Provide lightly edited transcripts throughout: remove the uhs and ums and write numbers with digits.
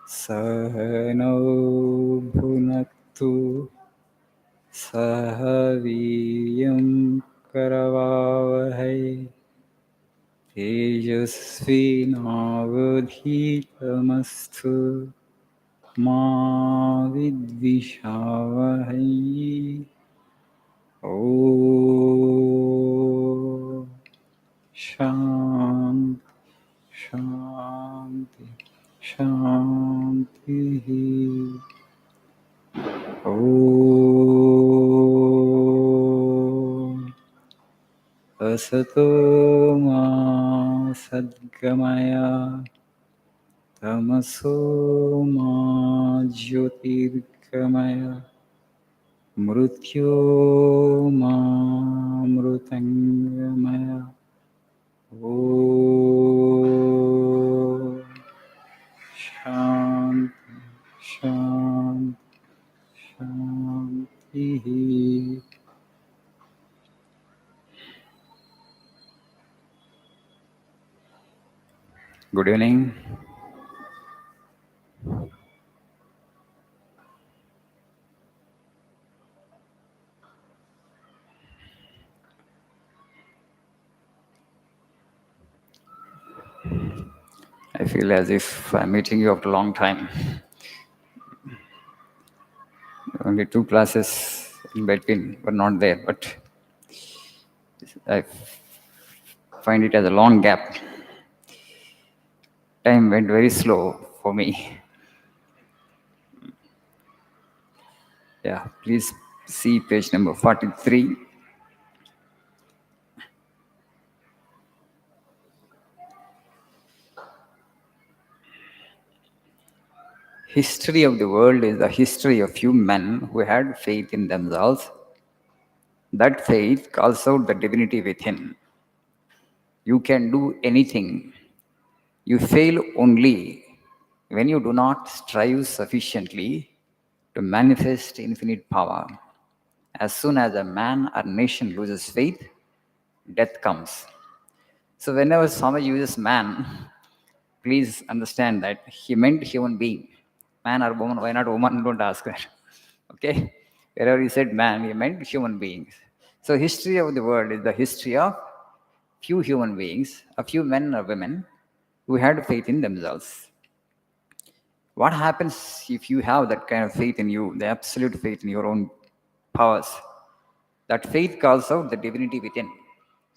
Sahano bhunaktu sahaviyam karavavahai tejasvinavadhitamastu ma vidvishavahai. Om Shanti Shanti Shanti. Om Asato Ma Sadgamaya Tamaso Ma Jyotirgamaya Mrutyo Ma Mrutangamaya. Om Shanti Shanti Shanti. Good evening. I feel as if I'm meeting you after a long time. Only 2 classes in between were not there, but I find it as a long gap. Time went very slow for me. Yeah, please see page number 43. History of the world is the history of few men who had faith in themselves. That faith calls out the divinity within. You can do anything. You fail only when you do not strive sufficiently to manifest infinite power. As soon as a man or nation loses faith, death comes. So whenever Swami uses man, please understand that he meant human being. Man or woman, why not woman? Don't ask that. Okay? Wherever he said man, he meant human beings. So history of the world is the history of few human beings, a few men or women who had faith in themselves. What happens if you have that kind of faith in you, the absolute faith in your own powers? That faith calls out the divinity within.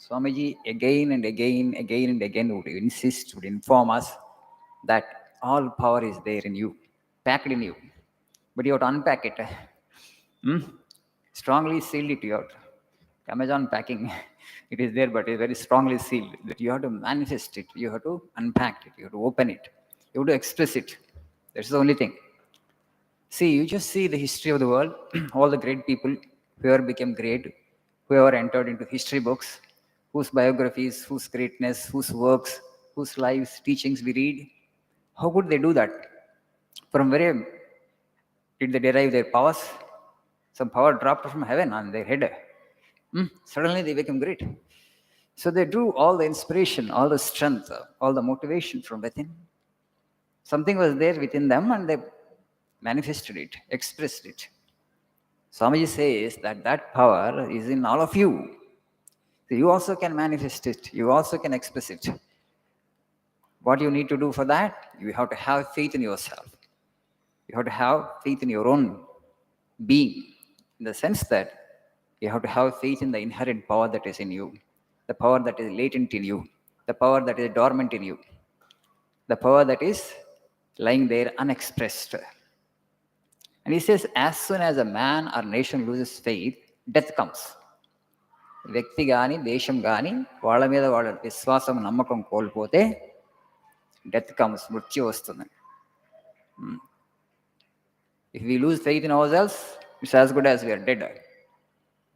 Swamiji again and again would insist, would inform us that all power is there in you, packed in you. But you have to unpack it. Strongly sealed it out. Amazon packing, it is there, but it's very strongly sealed. That you have to manifest it, you have to unpack it, you have to open it, you have to express it. That's the only thing. See, you just see the history of the world, all the great people, whoever became great, whoever entered into history books, whose biographies, whose greatness, whose works, whose lives, teachings we read. How could they do that? From where did they derive their powers? Some power dropped from heaven on their head. Suddenly they became great. So they drew all the inspiration, all the strength, all the motivation from within. Something was there within them and they manifested it, expressed it. Swamiji says that that power is in all of you. So you also can manifest it. You also can express it. What you need to do for that? You have to have faith in yourself. You have to have faith in your own being, in the sense that you have to have faith in the inherent power that is in you, the power that is latent in you, the power that is dormant in you, the power that is lying there unexpressed. And he says, as soon as a man or nation loses faith, death comes. వ్యక్తి కానీ దేశం కానీ వాళ్ళ మీద వాళ్ళ విశ్వాసం నమ్మకం కోల్పోతే డెత్ కమ్స్, మృత్యు వస్తుంది. If we lose faith in ourselves, it's as good as we are dead.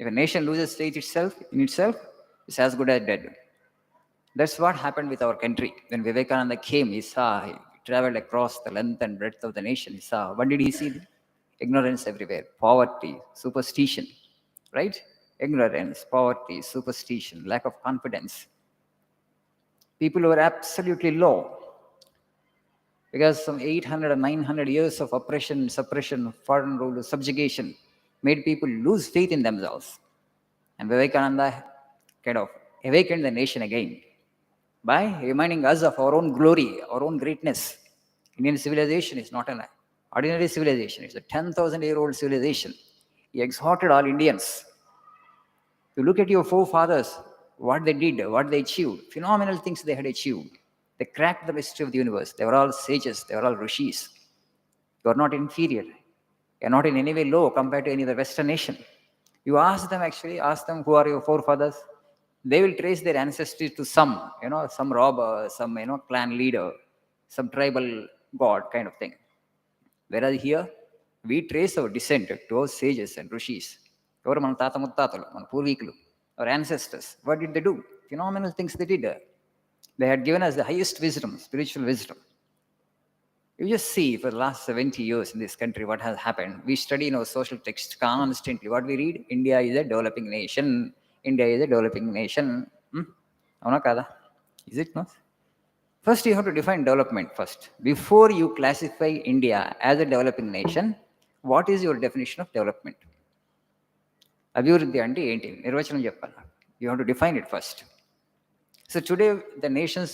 If a nation loses faith in itself, it's as good as dead. That's what happened with our country. When Vivekananda came, he traveled across the length and breadth of the nation. He saw, what did he see? Ignorance everywhere, poverty, superstition, right? Ignorance, poverty, superstition, lack of confidence. People were absolutely low. Because some 800 or 900 years of oppression, suppression, foreign rule, subjugation made people lose faith in themselves. And Vivekananda kind of awakened the nation again by reminding us of our own glory, our own greatness. Indian civilization is not an ordinary civilization, it's a 10,000-year-old civilization. He exhorted all Indians to look at your forefathers, what they did, what they achieved, phenomenal things they had achieved. They cracked the mystery of the universe. They were all sages, they were all rishis. You are not inferior. You are not in any way low compared to any other Western nation. You ask them actually, ask them who are your forefathers. They will trace their ancestry to some robber, some clan leader, some tribal god kind of thing. Whereas here, we trace our descent to our sages and rishis. ఎవరు మన తాత ముత్తాతలు, మన పూర్వీకులు, our ancestors. What did they do? Phenomenal things they did. They had given us the highest wisdom, spiritual wisdom. You just see for the last 70 years in this country what has happened. We study in our social text constantly. What we read? India is a developing nation. India is a developing nation. Avuna kada? Is it not? First, you have to define development first. Before you classify India as a developing nation, what is your definition of development? అభివృద్ధి అంటే ఏంటి? నిర్వచనం చెప్పాలి. You have to define it first. So today, the nations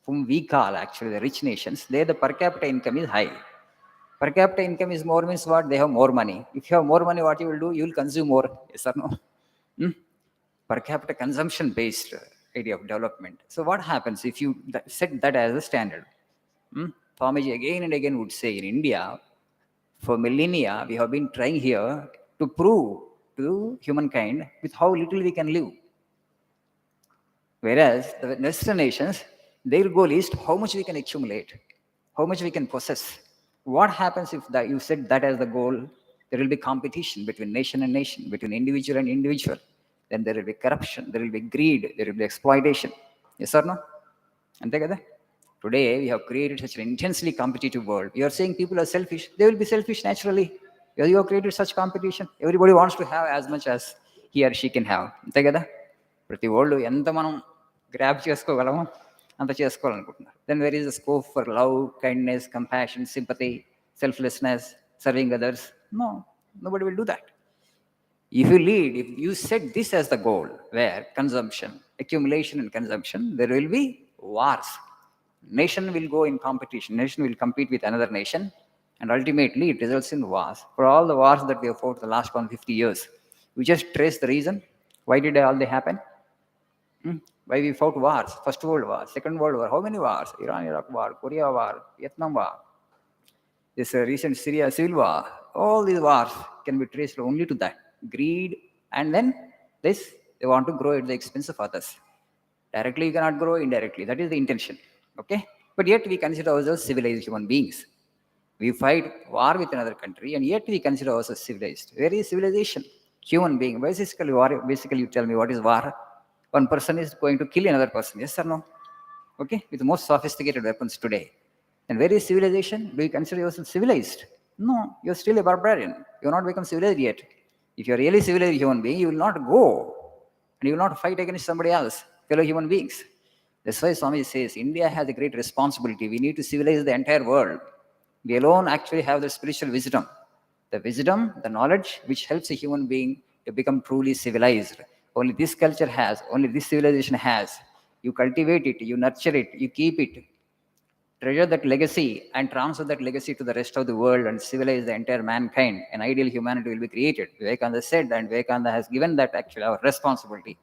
whom we call actually the rich nations, the per capita income is high. Per capita income is more means what? They have more money. If you have more money, what you will do? You will consume more. Yes or no? Per capita consumption based idea of development. So what happens if you set that as a standard? Swamiji again and again would say in India, for millennia, we have been trying here to prove to humankind with how little we can live. Whereas the Western nations, their goal is how much we can accumulate, how much we can possess. What happens if you set that as the goal? There will be competition between nation and nation, between individual and individual. Then there will be corruption, there will be greed, there will be exploitation. Yes or no? Ante kada? Today, we have created such an intensely competitive world. You are saying people are selfish. They will be selfish naturally. You have created such competition. Everybody wants to have as much as he or she can have. Ante kada? ప్రతి వాళ్ళు ఎంత మనం grab చేసుకోగలమో అంత చేసుకోవాలనుకుంటున్నారు. Then where is the scope for love, kindness, compassion, sympathy, selflessness, serving others? No, nobody will do that. If you set this as the goal, where consumption, accumulation and consumption, there will be wars. Nation will go in competition. Nation will compete with another nation, and ultimately it results in wars. For all the wars that we have fought the last 150 years, we just trace the reason. Why did all they happen? Why we fought wars? First World War, Second World War. How many wars? Iran-Iraq War, Korea War, Vietnam War, this recent Syria civil war. All these wars can be traced only to that. Greed, and then this, they want to grow at the expense of others. Directly you cannot grow, indirectly. That is the intention. Okay? But yet we consider ourselves civilized human beings. We fight war with another country, and yet we consider ourselves civilized. Where is civilization? Human being. Basically, war, you tell me what is war? One person is going to kill another person. Yes or no? Okay? With the most sophisticated weapons today. And where is civilization? Do you consider yourself civilized? No, you're still a barbarian. You're not become civilized yet. If you're really civilized human being, you will not go and you will not fight against somebody else, fellow human beings. That's why Swami says India has a great responsibility. We need to civilize the entire world. We alone actually have the spiritual wisdom. The wisdom, the knowledge which helps a human being to become truly civilized. Only this culture has, only this civilization has. You cultivate it, you nurture it, you keep it. Treasure that legacy and transfer that legacy to the rest of the world and civilize the entire mankind. An ideal humanity will be created. Vivekananda said, and Vivekananda has given that actually our responsibility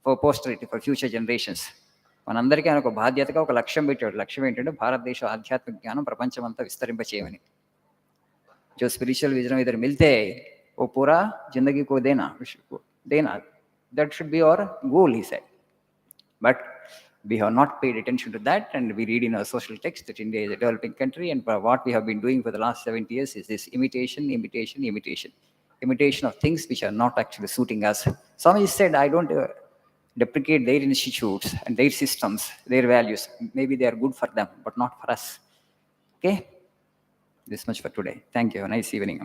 for posterity, for future generations. మనందరికీ ఆయన ఒక బాధ్యతగా ఒక లక్ష్యం పెట్టాడు. లక్ష్యం ఏంటంటే భారతదేశ ఆధ్యాత్మిక జ్ఞానం ప్రపంచమంతా విస్తరింపచేయమని. जो स्पिरिचुअल विजन इधर मिलते हैं वो पूरा जिंदगी को देना. That should be our goal, he said. But we have not paid attention to that, and we read in our social text that India is a developing country, and what we have been doing for the last 70 years is this imitation of things which are not actually suiting us. Swami said, I don't deprecate their institutes and their systems, their values. Maybe they are good for them, but not for us. Okay? This much for today. Thank you. Nice evening.